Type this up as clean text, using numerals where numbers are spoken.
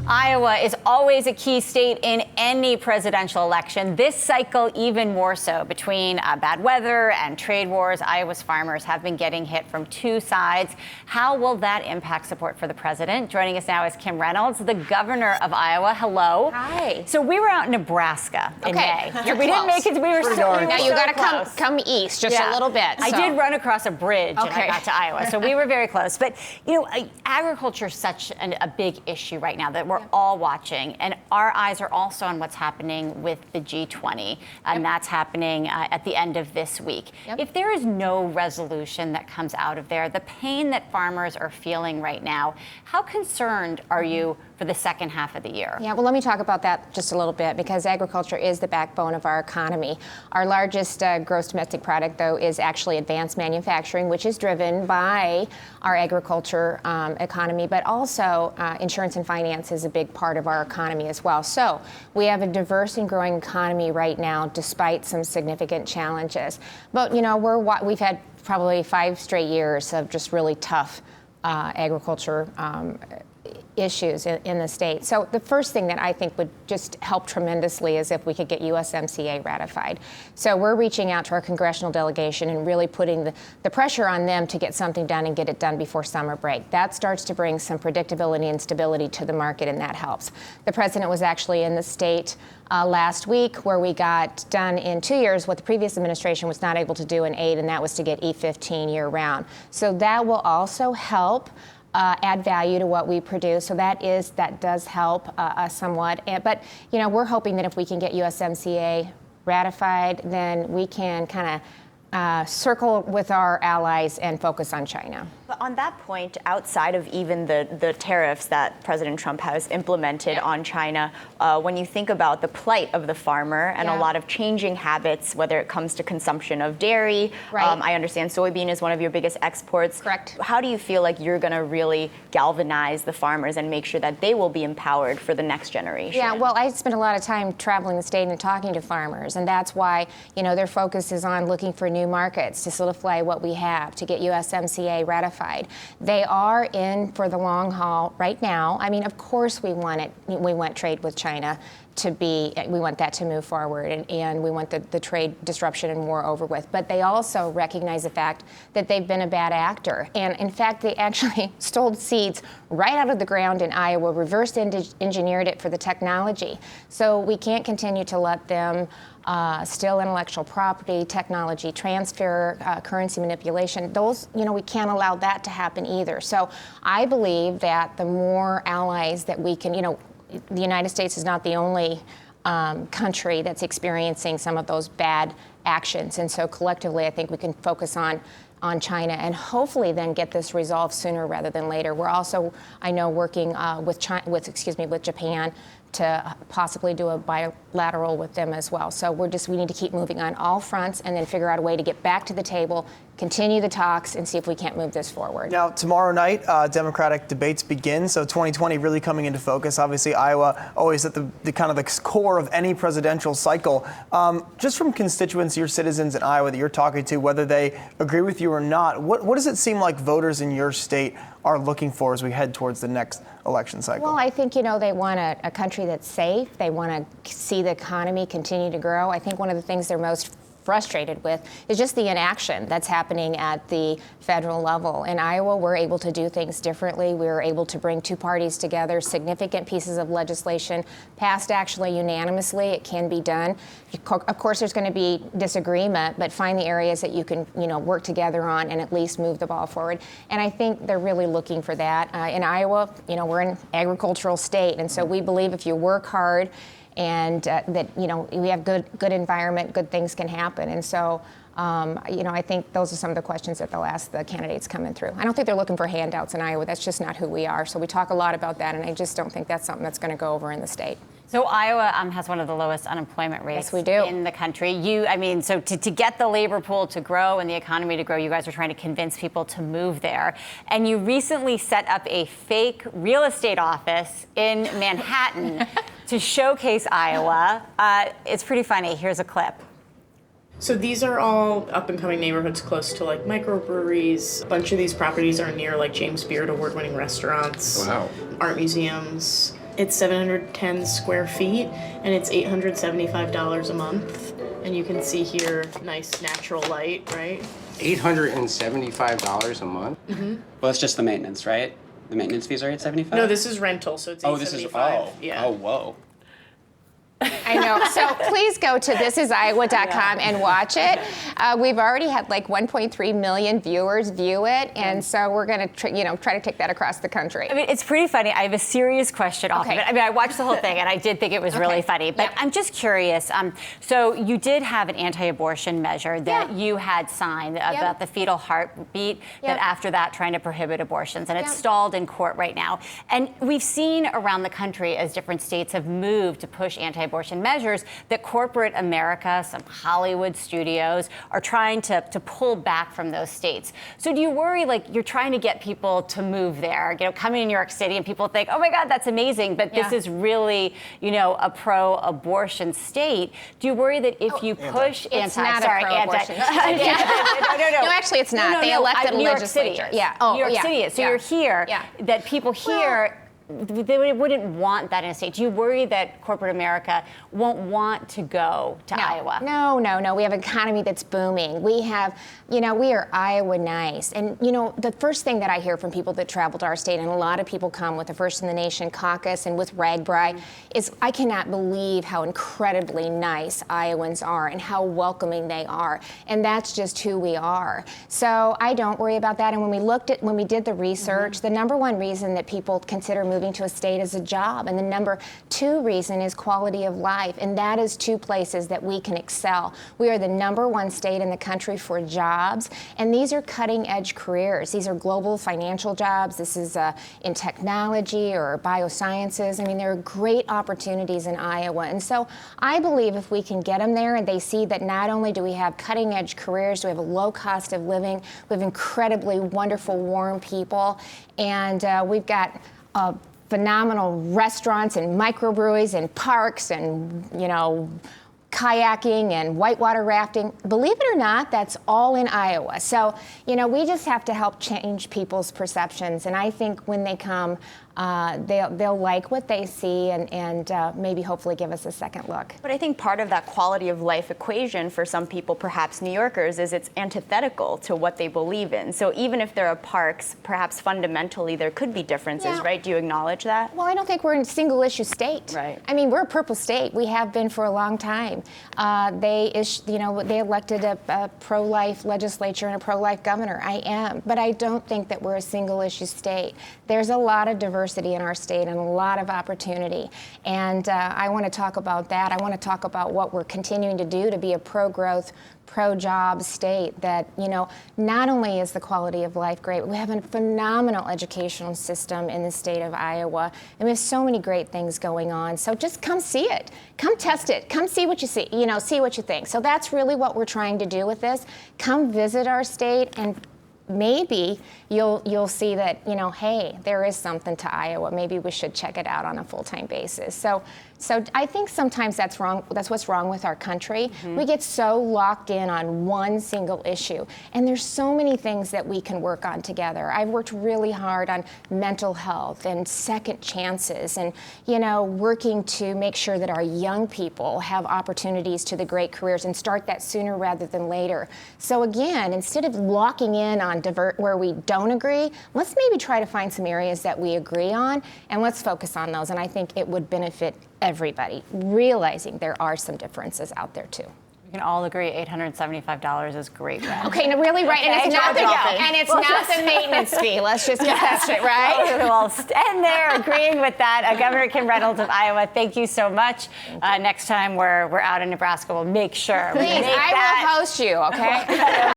Iowa is always a key state in any presidential election. This cycle, even more so. Between bad weather and trade wars, Iowa's farmers have been getting hit from two sides. How will that impact support for the president? Joining us now is Kim Reynolds, the governor of Iowa. Hello. Hi. So we were out in Nebraska in May. You're we didn't make it. We were so Now you got to close. come east just a little bit. I did run across a bridge and I got to Iowa, so we were very close. But agriculture is such a big issue right now that we're all watching, and our eyes are also on what's happening with the G20, and that's happening at the end of this week. If there is no resolution that comes out of there, the pain that farmers are feeling right now, how concerned are you for the second half of the year? Yeah, well, let me talk about that just a little bit, because agriculture is the backbone of our economy. Our largest gross domestic product, though, is actually advanced manufacturing, which is driven by our agriculture economy, but also insurance and finance is a big part of our economy as well. So we have a diverse and growing economy right now, despite some significant challenges. But, we've had probably 5 straight years of just really tough agriculture issues in the state. So the first thing that I think would just help tremendously is if we could get USMCA ratified. So we're reaching out to our congressional delegation and really putting the pressure on them to get something done and get it done before summer break. That starts to bring some predictability and stability to the market, and that helps. The president was actually in the state last week, where we got done in 2 years what the previous administration was not able to do in 8, and that was to get E15 year round. So that will also help add value to what we produce. So that does help us somewhat. But we're hoping that if we can get USMCA ratified, then we can kind of circle with our allies and focus on China. But on that point, outside of even the tariffs that President Trump has implemented on China, when you think about the plight of the farmer and a lot of changing habits, whether it comes to consumption of dairy, I understand soybean is one of your biggest exports. Correct. How do you feel like you're going to really galvanize the farmers and make sure that they will be empowered for the next generation? Yeah, well, I spent a lot of time traveling the state and talking to farmers, and that's why, their focus is on looking for new markets to solidify what we have, to get USMCA ratified. They are in for the long haul right now. I mean, of course we want trade with China we want that to move forward, and we want the trade disruption and war over with. But they also recognize the fact that they've been a bad actor. And in fact, they actually stole seeds right out of the ground in Iowa, reverse engineered it for the technology. So we can't continue to let them steal intellectual property, technology transfer, currency manipulation. Those, we can't allow that to happen either. So I believe that the more allies that we can, the United States is not the only country that's experiencing some of those bad actions. And so collectively, I think we can focus on China and hopefully then get this resolved sooner rather than later. We're also, I know, working with Japan to possibly do a bilateral with them as well. So we need to keep moving on all fronts and then figure out a way to get back to the table, continue the talks, and see if we can't move this forward. Now, tomorrow night, Democratic debates begin, so 2020 really coming into focus. Obviously, Iowa always at the kind of the core of any presidential cycle. Just from constituents, your citizens in Iowa that you're talking to, whether they agree with you or not, what does it seem like voters in your state are looking for as we head towards the next election cycle? Well, I think, they want a country that's safe. They want to see the economy continue to grow. I think one of the things they're most frustrated with is just the inaction that's happening at the federal level. In Iowa, we're able to do things differently. We were able to bring two parties together, significant pieces of legislation passed actually unanimously. It can be done. Of course, there's going to be disagreement, but find the areas that you can, work together on and at least move the ball forward. And I think they're really looking for that. In Iowa, we're an agricultural state, and so we believe if you work hard and that we have good environment, good things can happen. And so I think those are some of the questions that they'll ask the candidates coming through. I don't think they're looking for handouts in Iowa. That's just not who we are. So we talk a lot about that, and I just don't think that's something that's going to go over in the state. So Iowa has one of the lowest unemployment rates in the country. So to get the labor pool to grow and the economy to grow, you guys are trying to convince people to move there. And you recently set up a fake real estate office in Manhattan to showcase Iowa. It's pretty funny. Here's a clip. So these are all up-and-coming neighborhoods close to like microbreweries. A bunch of these properties are near like James Beard award-winning restaurants, art museums. It's 710 square feet, and it's $875 a month. And you can see here, nice natural light, right? $875 a month? Well, it's just the maintenance, right? The maintenance fees are $875? No, this is rental, so it's $875. this is, Yeah. oh, whoa. I know. So please go to thisisiowa.com and watch it. We've already had like 1.3 million viewers view it, and so we're going to try to take that across the country. I mean, it's pretty funny. I have a serious question off of it. I mean, I watched the whole thing, and I did think it was really funny. But I'm just curious. So you did have an anti-abortion measure that you had signed about the fetal heartbeat. That after that, trying to prohibit abortions, and it's stalled in court right now. And we've seen around the country as different states have moved to push anti-abortion measures that corporate America, some Hollywood studios, are trying to pull back from those states. So do you worry, like, you're trying to get people to move there, coming to New York City, and people think, oh my God, that's amazing, but this is really, a pro-abortion state. Do you worry that if you push it's not a pro-abortion state. No, actually, it's not. They elected a New York legislature. City is. New York City is. So you're here, that people here, they wouldn't want that in a state. Do you worry that corporate America won't want to go to Iowa? No. We have an economy that's booming. We have, we are Iowa nice. And, the first thing that I hear from people that travel to our state, and a lot of people come with the First in the Nation caucus and with RAGBRAI, is I cannot believe how incredibly nice Iowans are and how welcoming they are. And that's just who we are. So I don't worry about that. And when we did the research, the number one reason that people consider moving to a state is a job, and the number two reason is quality of life, and that is two places that we can excel. We are the number one state in the country for jobs, and these are cutting edge careers. These are global financial jobs. This is in technology or biosciences. I mean, there are great opportunities in Iowa, and so I believe if we can get them there and they see that not only do we have cutting edge careers, we have a low cost of living, we have incredibly wonderful, warm people, and we've got phenomenal restaurants and microbreweries and parks and, kayaking and whitewater rafting. Believe it or not, that's all in Iowa. So, we just have to help change people's perceptions. And I think when they come, they'll like what they see and maybe hopefully give us a second look. But I think part of that quality of life equation for some people, perhaps New Yorkers, is it's antithetical to what they believe in. So even if there are parks, perhaps fundamentally there could be differences, right? Do you acknowledge that? Well, I don't think we're a single issue state. Right. I mean, we're a purple state. We have been for a long time. They elected a pro-life legislature and a pro-life governor. I am, but I don't think that we're a single issue state. There's a lot of diversity in our state and a lot of opportunity. And I want to talk about that. I want to talk about what we're continuing to do to be a pro-growth, pro-job state that, not only is the quality of life great, we have a phenomenal educational system in the state of Iowa, and we have so many great things going on. So just come see it. Come test it. Come see what you see, see what you think. So that's really what we're trying to do with this. Come visit our state, and maybe you'll see that, hey, there is something to Iowa. Maybe we should check it out on a full-time basis. So I think sometimes that's wrong. That's what's wrong with our country. We get so locked in on one single issue, and there's so many things that we can work on together. I've worked really hard on mental health and second chances, and working to make sure that our young people have opportunities to the great careers and start that sooner rather than later. So again, instead of locking in on where we don't agree, let's maybe try to find some areas that we agree on, and let's focus on those. And I think it would benefit everybody, realizing there are some differences out there too. We can all agree $875 is great rent. Okay, no, really, right? And it's not Well, the maintenance fee. Let's just get that straight, right? Well, stand there agreeing with that. Governor Kim Reynolds of Iowa, thank you so much. Next time we're out in Nebraska, we'll make sure. Please, I will host you, okay?